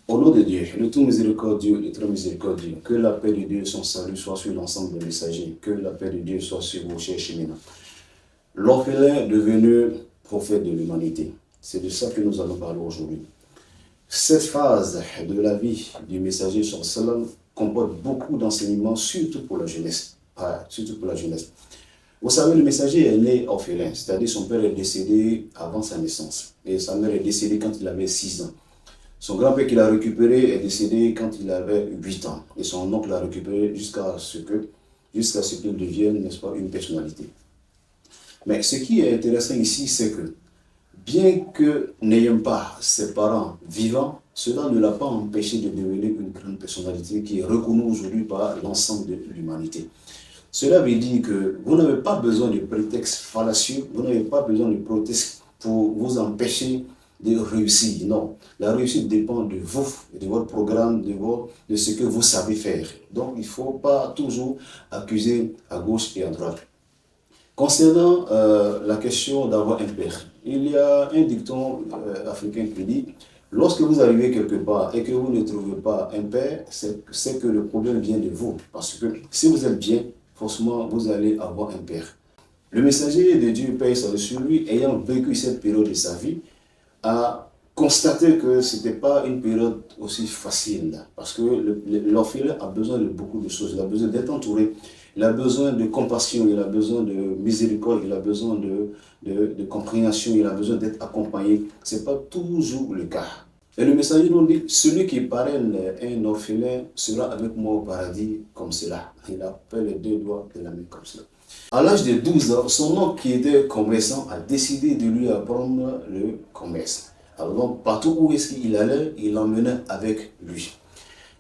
Au nom de Dieu, le tout miséricordieux, le très miséricordieux, que la paix de Dieu et son salut soient sur l'ensemble des messagers, que la paix de Dieu soit sur vos chers chemins. L'orphelin devenu prophète de l'humanité, c'est de ça que nous allons parler aujourd'hui. Cette phase de la vie du messager sallam comporte beaucoup d'enseignements, surtout pour la jeunesse. Surtout pour la jeunesse. Vous savez, le messager est né orphelin, c'est-à-dire son père est décédé avant sa naissance, et sa mère est décédée quand il avait 6 ans. Son grand-père qu'il a récupéré est décédé quand il avait 8 ans. Et son oncle l'a récupéré jusqu'à ce qu'il devienne, n'est-ce pas, une personnalité. Mais ce qui est intéressant ici, c'est que bien que n'ayant pas ses parents vivants, cela ne l'a pas empêché de devenir une grande personnalité qui est reconnue aujourd'hui par l'ensemble de l'humanité. Cela veut dire que vous n'avez pas besoin de prétextes fallacieux, vous n'avez pas besoin de prétextes pour vous empêcher de réussir. Non, la réussite dépend de vous, de votre programme, de ce que vous savez faire. Donc, il ne faut pas toujours accuser à gauche et à droite. Concernant la question d'avoir un père, il y a un dicton africain qui dit « Lorsque vous arrivez quelque part et que vous ne trouvez pas un père, c'est que le problème vient de vous. Parce que si vous êtes bien, forcément, vous allez avoir un père. » Le messager de Dieu, paix sur lui, ayant vécu cette période de sa vie, a constaté que ce n'était pas une période aussi facile. Parce que l'orphelin a besoin de beaucoup de choses. Il a besoin d'être entouré. Il a besoin de compassion, il a besoin de miséricorde, il a besoin de compréhension, il a besoin d'être accompagné. Ce n'est pas toujours le cas. Et le messager nous dit, celui qui parraine un orphelin sera avec moi au paradis comme cela. Il appelle les deux doigts de la main comme cela. À l'âge de 12 ans, son oncle qui était commerçant a décidé de lui apprendre le commerce. Alors donc, partout où est-ce qu'il allait, il l'emmenait avec lui.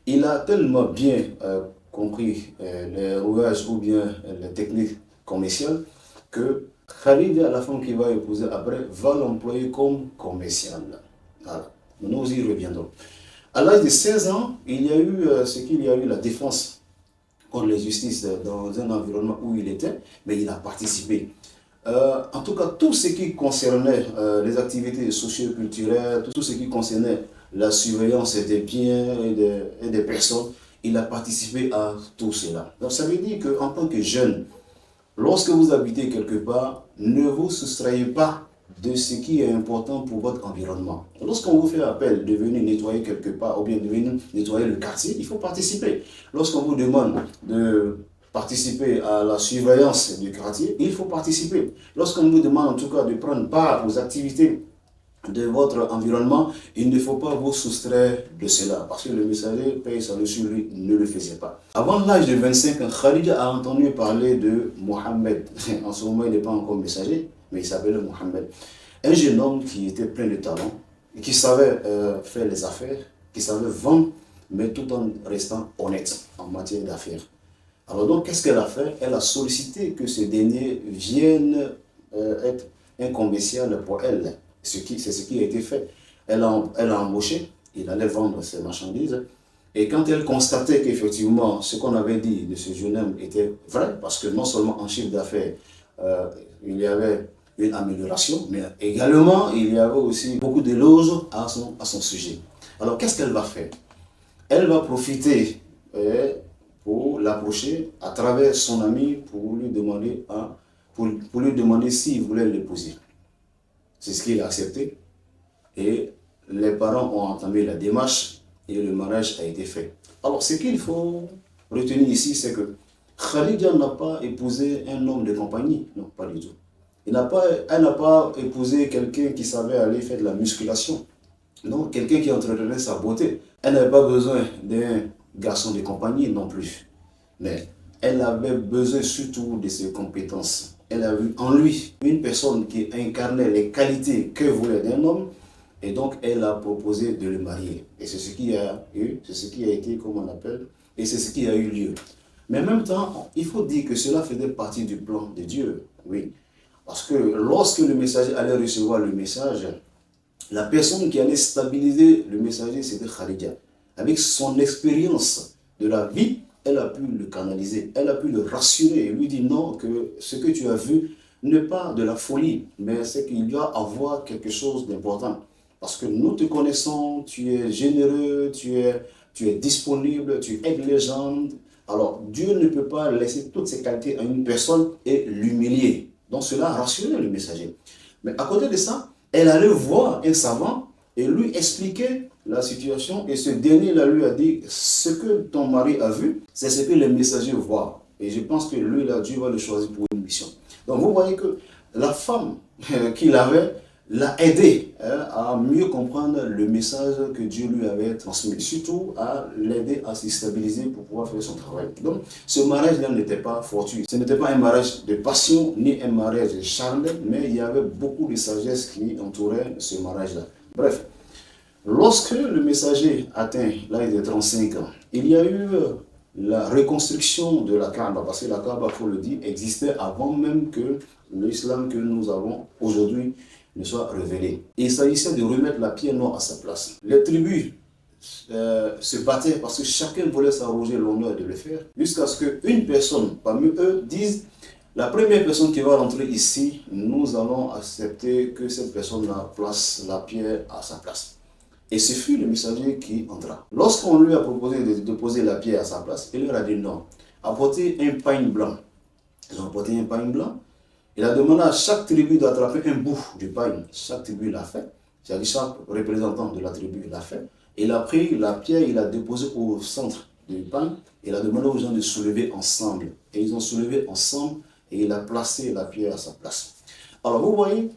Il a tellement bien compris les rouages ou bien les techniques commerciales que Khalid, la femme qu'il va épouser après, va l'employer comme commercial. Voilà. Nous y reviendrons. À l'âge de 16 ans, il y a eu la défense contre les justices dans un environnement où il était, mais il a participé. En tout cas, tout ce qui concernait les activités socio-culturelles, tout ce qui concernait la surveillance des biens et des personnes, il a participé à tout cela. Donc ça veut dire qu'en tant que jeune, lorsque vous habitez quelque part, ne vous soustrayez pas de ce qui est important pour votre environnement. Lorsqu'on vous fait appel de venir nettoyer quelque part ou bien de venir nettoyer le quartier, il faut participer. Lorsqu'on vous demande de participer à la surveillance du quartier, il faut participer. Lorsqu'on vous demande en tout cas de prendre part aux activités de votre environnement, il ne faut pas vous soustraire de cela, parce que le messager, paix sur lui, ne le faisait pas. Avant l'âge de 25 ans, Khalid a entendu parler de Mohammed. En ce moment, il n'est pas encore messager, mais il s'appelait Mohammed. Un jeune homme qui était plein de talent, et qui savait faire les affaires, qui savait vendre, mais tout en restant honnête en matière d'affaires. Alors donc, qu'est-ce qu'elle a fait? Elle a sollicité que ce dernier vienne être un commercial pour elle. C'est ce qui a été fait. Elle a embauché, il allait vendre ses marchandises. Et quand elle constatait qu'effectivement, ce qu'on avait dit de ce jeune homme était vrai, parce que non seulement en chiffre d'affaires, il y avait une amélioration, mais également, il y avait aussi beaucoup d'éloges à son sujet. Alors, qu'est-ce qu'elle va faire? Elle va profiter pour l'approcher à travers son ami pour lui demander s'il voulait l'épouser. C'est ce qu'il a accepté. Et les parents ont entamé la démarche et le mariage a été fait. Alors, ce qu'il faut retenir ici, c'est que Khadija n'a pas épousé un homme de compagnie. Non, pas du tout. Elle n'a pas épousé quelqu'un qui savait aller faire de la musculation. Non, quelqu'un qui entretenait sa beauté. Elle n'avait pas besoin d'un garçon de compagnie non plus. Mais elle avait besoin surtout de ses compétences. Elle a vu en lui une personne qui incarnait les qualités que voulait d'un homme, et donc elle a proposé de le marier. Et c'est ce qui a été, comme on appelle, et c'est ce qui a eu lieu. Mais en même temps, il faut dire que cela faisait partie du plan de Dieu, oui. Parce que lorsque le messager allait recevoir le message, la personne qui allait stabiliser le messager, c'était Khadija. Avec son expérience de la vie, elle a pu le canaliser, elle a pu le rassurer et lui dire non, que ce que tu as vu n'est pas de la folie, mais c'est qu'il doit avoir quelque chose d'important. Parce que nous te connaissons, tu es généreux, tu es disponible, tu aides les gens. Alors, Dieu ne peut pas laisser toutes ces qualités à une personne et l'humilier. Donc, cela a rassuré le messager. Mais à côté de ça, elle allait voir un savant et lui expliquer la situation. Et ce dernier là lui a dit, ce que ton mari a vu, c'est ce que les messagers voient. Et je pense que lui, là, Dieu va le choisir pour une mission. Donc, vous voyez que la femme qu'il avait l'a aidé à mieux comprendre le message que Dieu lui avait transmis, surtout à l'aider à se stabiliser pour pouvoir faire son travail. Donc, ce mariage-là n'était pas fortuit. Ce n'était pas un mariage de passion, ni un mariage charnel, mais il y avait beaucoup de sagesse qui entourait ce mariage-là. Bref, lorsque le messager atteint l'âge de 35 ans, il y a eu la reconstruction de la Kaaba, parce que la Kaaba, il faut le dire, existait avant même que l'islam que nous avons aujourd'hui ne soit révélé. Il s'agissait de remettre la pierre noire à sa place. Les tribus se battaient parce que chacun voulait s'arroger l'honneur de le faire, jusqu'à ce qu'une personne parmi eux dise, la première personne qui va rentrer ici, nous allons accepter que cette personne-là place la pierre à sa place. Et ce fut le messager qui entra. Lorsqu'on lui a proposé de poser la pierre à sa place, il leur a dit non. Apportez un pain blanc. Ils ont apporté un pain blanc. Il a demandé à chaque tribu d'attraper un bout du pain. Chaque tribu l'a fait. C'est-à-dire chaque représentant de la tribu l'a fait. Il a pris la pierre, il l'a déposée au centre du pain. Il a demandé aux gens de soulever ensemble. Et ils ont soulevé ensemble et il a placé la pierre à sa place. Alors vous voyez,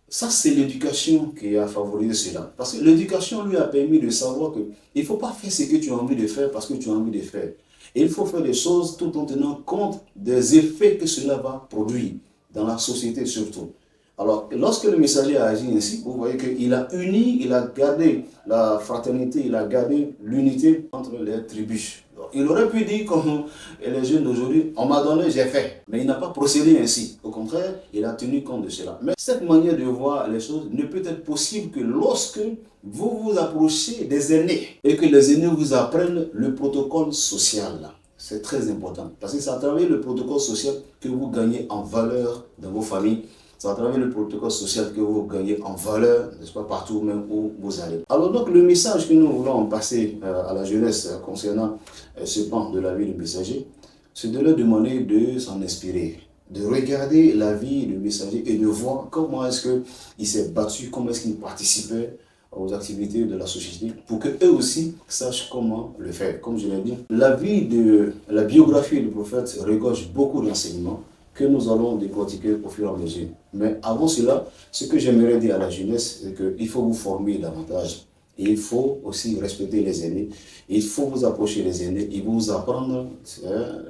ça, c'est l'éducation qui a favorisé cela. Parce que l'éducation lui a permis de savoir qu'il ne faut pas faire ce que tu as envie de faire parce que tu as envie de faire. Et il faut faire des choses tout en tenant compte des effets que cela va produire dans la société surtout. Alors, lorsque le messager a agi ainsi, vous voyez qu'il a uni, il a gardé la fraternité, il a gardé l'unité entre les tribus. Alors, il aurait pu dire, comme les jeunes d'aujourd'hui, on m'a donné, j'ai fait. Mais il n'a pas procédé ainsi. Au contraire, il a tenu compte de cela. Mais cette manière de voir les choses ne peut être possible que lorsque vous vous approchez des aînés et que les aînés vous apprennent le protocole social. C'est très important. Parce que c'est à travers le protocole social que vous gagnez en valeur dans vos familles. C'est à travers le protocole social que vous gagnez en valeur, n'est-ce pas, partout même où vous allez. Alors donc le message que nous voulons passer à la jeunesse concernant ce pan de la vie du messager, c'est de leur demander de s'en inspirer, de regarder la vie du messager et de voir comment est-ce qu'il s'est battu, comment est-ce qu'il participait aux activités de la société pour qu'eux aussi sachent comment le faire. Comme je l'ai dit, la biographie du prophète regorge beaucoup d'enseignements que nous allons décortiquer au fur et à mesure. Mais avant cela, ce que j'aimerais dire à la jeunesse, c'est qu'il faut vous former davantage. Et il faut aussi respecter les aînés. Il faut vous approcher des aînés et vous apprendre,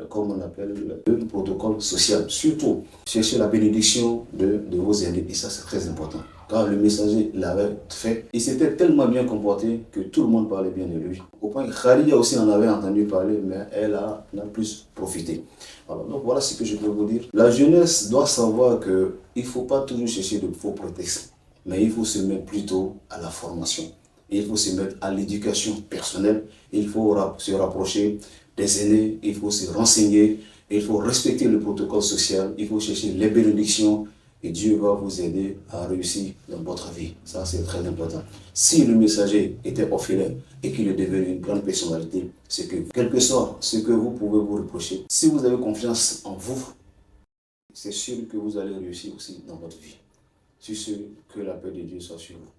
comme on appelle, le protocole social. Surtout, chercher la bénédiction de vos aînés. Et ça, c'est très important. Quand le messager l'avait fait, il s'était tellement bien comporté que tout le monde parlait bien de lui. Au point que Khalia aussi en avait entendu parler, mais elle en a plus profité. Alors, donc voilà ce que je peux vous dire. La jeunesse doit savoir qu'il ne faut pas toujours chercher de faux prétextes, mais il faut se mettre plutôt à la formation. Il faut se mettre à l'éducation personnelle, il faut se rapprocher des aînés, il faut se renseigner, il faut respecter le protocole social, il faut chercher les bénédictions et Dieu va vous aider à réussir dans votre vie. Ça, c'est très important. Si le messager était orphelin et qu'il est devenu une grande personnalité, c'est que, quel que soit ce que vous pouvez vous reprocher, si vous avez confiance en vous, c'est sûr que vous allez réussir aussi dans votre vie. Sur ce, que la paix de Dieu soit sur vous.